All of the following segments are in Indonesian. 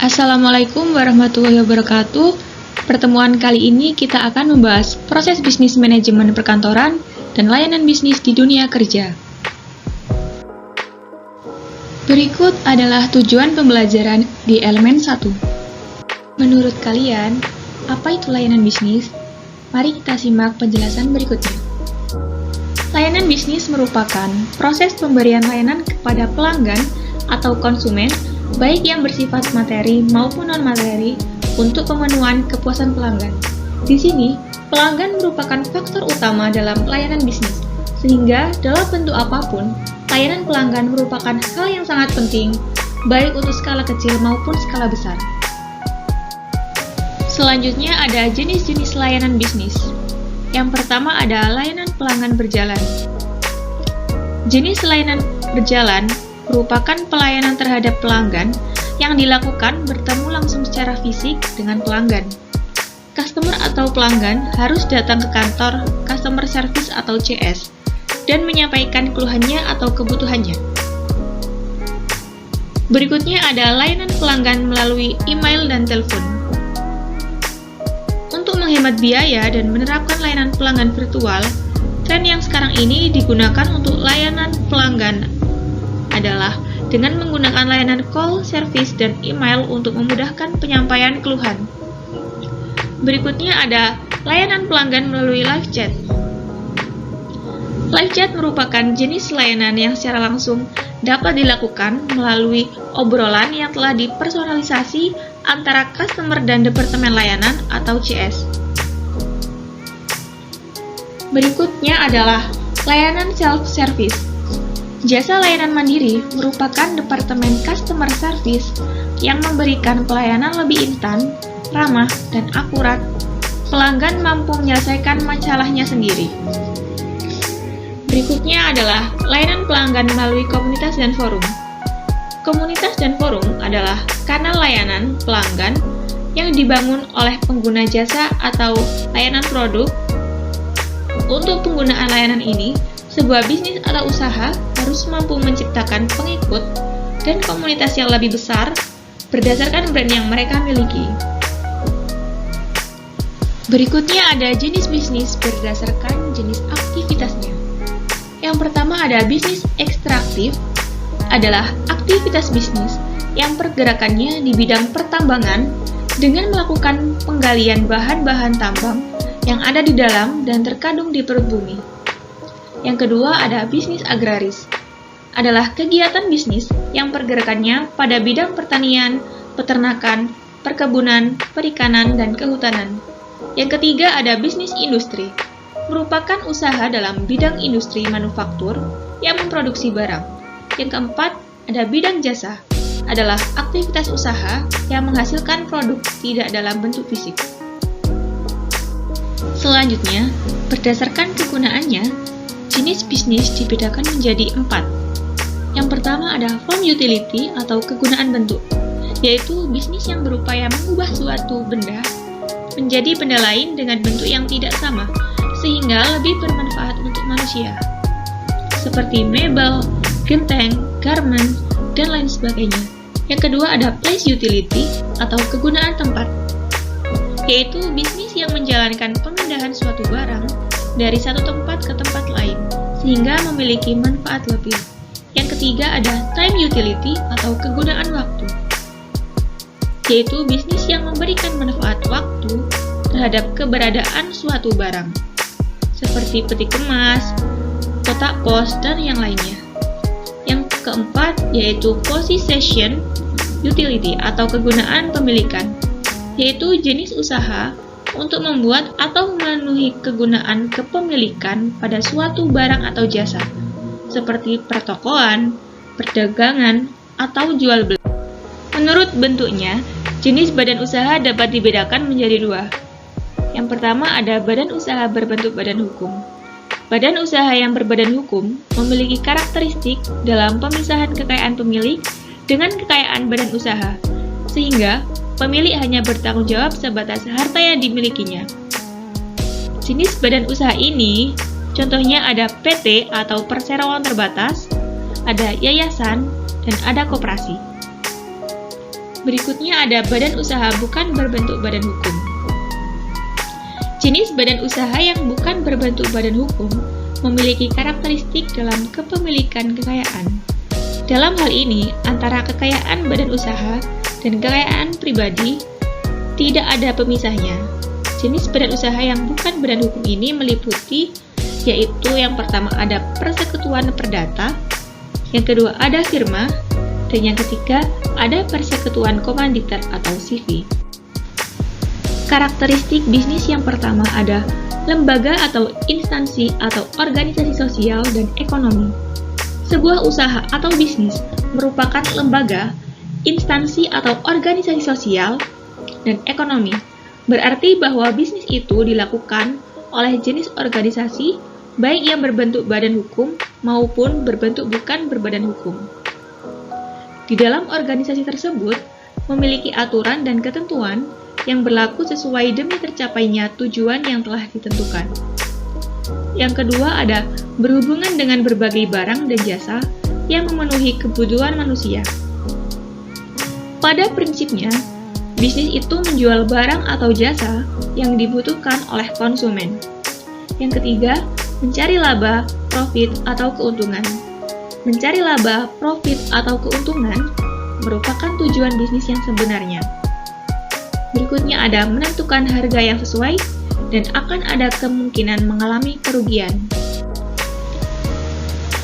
Assalamualaikum warahmatullahi wabarakatuh. Pertemuan kali ini kita akan membahas proses bisnis manajemen perkantoran dan layanan bisnis di dunia kerja. Berikut adalah tujuan pembelajaran di elemen 1. Menurut kalian, apa itu layanan bisnis? Mari kita simak penjelasan berikutnya. Layanan bisnis merupakan proses pemberian layanan kepada pelanggan atau konsumen, baik yang bersifat materi maupun non-materi, untuk pemenuhan kepuasan pelanggan. Di sini, pelanggan merupakan faktor utama dalam layanan bisnis, sehingga dalam bentuk apapun, layanan pelanggan merupakan hal yang sangat penting, baik untuk skala kecil maupun skala besar. Selanjutnya ada jenis-jenis layanan bisnis. Yang pertama ada layanan pelanggan berjalan. Jenis layanan berjalan merupakan pelayanan terhadap pelanggan yang dilakukan bertemu langsung secara fisik dengan pelanggan. Customer atau pelanggan harus datang ke kantor customer service atau CS dan menyampaikan keluhannya atau kebutuhannya. Berikutnya ada layanan pelanggan melalui email dan telepon. Untuk menghemat biaya dan menerapkan layanan pelanggan virtual, tren yang sekarang ini digunakan untuk layanan pelanggan adalah dengan menggunakan layanan call, service, dan email untuk memudahkan penyampaian keluhan. Berikutnya ada layanan pelanggan melalui live chat. Live chat merupakan jenis layanan yang secara langsung dapat dilakukan melalui obrolan yang telah dipersonalisasi antara customer dan departemen layanan atau CS. Berikutnya adalah layanan self-service. Jasa layanan mandiri merupakan departemen customer service yang memberikan pelayanan lebih instan, ramah, dan akurat. Pelanggan mampu menyelesaikan masalahnya sendiri. Berikutnya adalah layanan pelanggan melalui komunitas dan forum. Komunitas dan forum adalah kanal layanan pelanggan yang dibangun oleh pengguna jasa atau layanan produk. Untuk penggunaan layanan ini, sebuah bisnis atau usaha harus mampu menciptakan pengikut dan komunitas yang lebih besar berdasarkan brand yang mereka miliki. Berikutnya ada jenis bisnis berdasarkan jenis aktivitasnya. Yang pertama ada bisnis ekstraktif, adalah aktivitas bisnis yang pergerakannya di bidang pertambangan dengan melakukan penggalian bahan-bahan tambang yang ada di dalam dan terkandung di perut bumi. Yang kedua ada bisnis agraris, adalah kegiatan bisnis yang pergerakannya pada bidang pertanian, peternakan, perkebunan, perikanan, dan kehutanan. Yang ketiga ada bisnis industri, merupakan usaha dalam bidang industri manufaktur yang memproduksi barang. Yang keempat ada bidang jasa, adalah aktivitas usaha yang menghasilkan produk tidak dalam bentuk fisik. Selanjutnya, berdasarkan kegunaannya, jenis bisnis dibedakan menjadi 4. Yang pertama ada form utility atau kegunaan bentuk, yaitu bisnis yang berupaya mengubah suatu benda menjadi benda lain dengan bentuk yang tidak sama, sehingga lebih bermanfaat untuk manusia, seperti mebel, genteng, garment, dan lain sebagainya. Yang kedua ada place utility atau kegunaan tempat, yaitu bisnis yang menjalankan pemindahan suatu barang dari satu tempat ke tempat lain, sehingga memiliki manfaat lebih. Yang ketiga ada time utility atau kegunaan waktu, yaitu bisnis yang memberikan manfaat waktu terhadap keberadaan suatu barang, seperti peti kemas, kotak pos, dan yang lainnya. Yang keempat yaitu possession utility atau kegunaan pemilikan, yaitu jenis usaha untuk membuat atau memenuhi kegunaan kepemilikan pada suatu barang atau jasa, seperti pertokoan, perdagangan, atau jual beli. Menurut bentuknya, jenis badan usaha dapat dibedakan menjadi 2. Yang pertama ada badan usaha berbentuk badan hukum. Badan usaha yang berbadan hukum memiliki karakteristik dalam pemisahan kekayaan pemilik dengan kekayaan badan usaha, sehingga pemilik hanya bertanggung jawab sebatas harta yang dimilikinya. Jenis badan usaha ini contohnya ada PT atau perseroan terbatas, ada yayasan, dan ada koperasi. Berikutnya ada badan usaha bukan berbentuk badan hukum. Jenis badan usaha yang bukan berbentuk badan hukum memiliki karakteristik dalam kepemilikan kekayaan. Dalam hal ini, antara kekayaan badan usaha dan kekayaan pribadi tidak ada pemisahnya. Jenis badan usaha yang bukan badan hukum ini meliputi, yaitu yang pertama ada persekutuan perdata, yang kedua ada firma, dan yang ketiga ada persekutuan komanditer atau CV. Karakteristik bisnis yang pertama ada lembaga atau instansi atau organisasi sosial dan ekonomi. Sebuah usaha atau bisnis merupakan lembaga, instansi atau organisasi sosial, dan ekonomi. Berarti bahwa bisnis itu dilakukan oleh jenis organisasi, baik yang berbentuk badan hukum maupun berbentuk bukan berbadan hukum. Di dalam organisasi tersebut, memiliki aturan dan ketentuan yang berlaku sesuai demi tercapainya tujuan yang telah ditentukan. Yang kedua ada berhubungan dengan berbagai barang dan jasa yang memenuhi kebutuhan manusia. Pada prinsipnya, bisnis itu menjual barang atau jasa yang dibutuhkan oleh konsumen. Yang ketiga, mencari laba, profit, atau keuntungan. Mencari laba, profit, atau keuntungan merupakan tujuan bisnis yang sebenarnya. Berikutnya ada menentukan harga yang sesuai dan akan ada kemungkinan mengalami kerugian.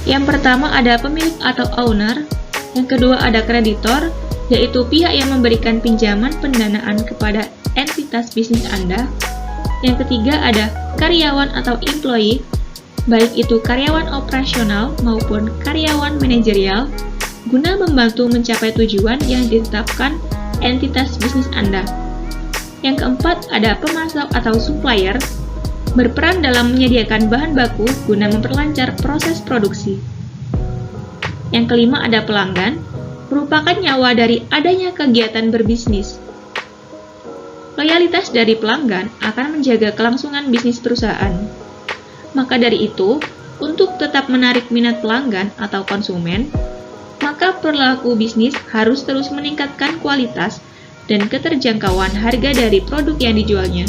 Yang pertama ada pemilik atau owner, yang kedua ada kreditor, yaitu pihak yang memberikan pinjaman pendanaan kepada entitas bisnis Anda. Yang ketiga ada karyawan atau employee, baik itu karyawan operasional maupun karyawan manajerial, guna membantu mencapai tujuan yang ditetapkan entitas bisnis Anda. Yang keempat ada pemasok atau supplier, berperan dalam menyediakan bahan baku guna memperlancar proses produksi. Yang kelima ada pelanggan, merupakan nyawa dari adanya kegiatan berbisnis. Loyalitas dari pelanggan akan menjaga kelangsungan bisnis perusahaan. Maka dari itu, untuk tetap menarik minat pelanggan atau konsumen, maka pelaku bisnis harus terus meningkatkan kualitas dan keterjangkauan harga dari produk yang dijualnya.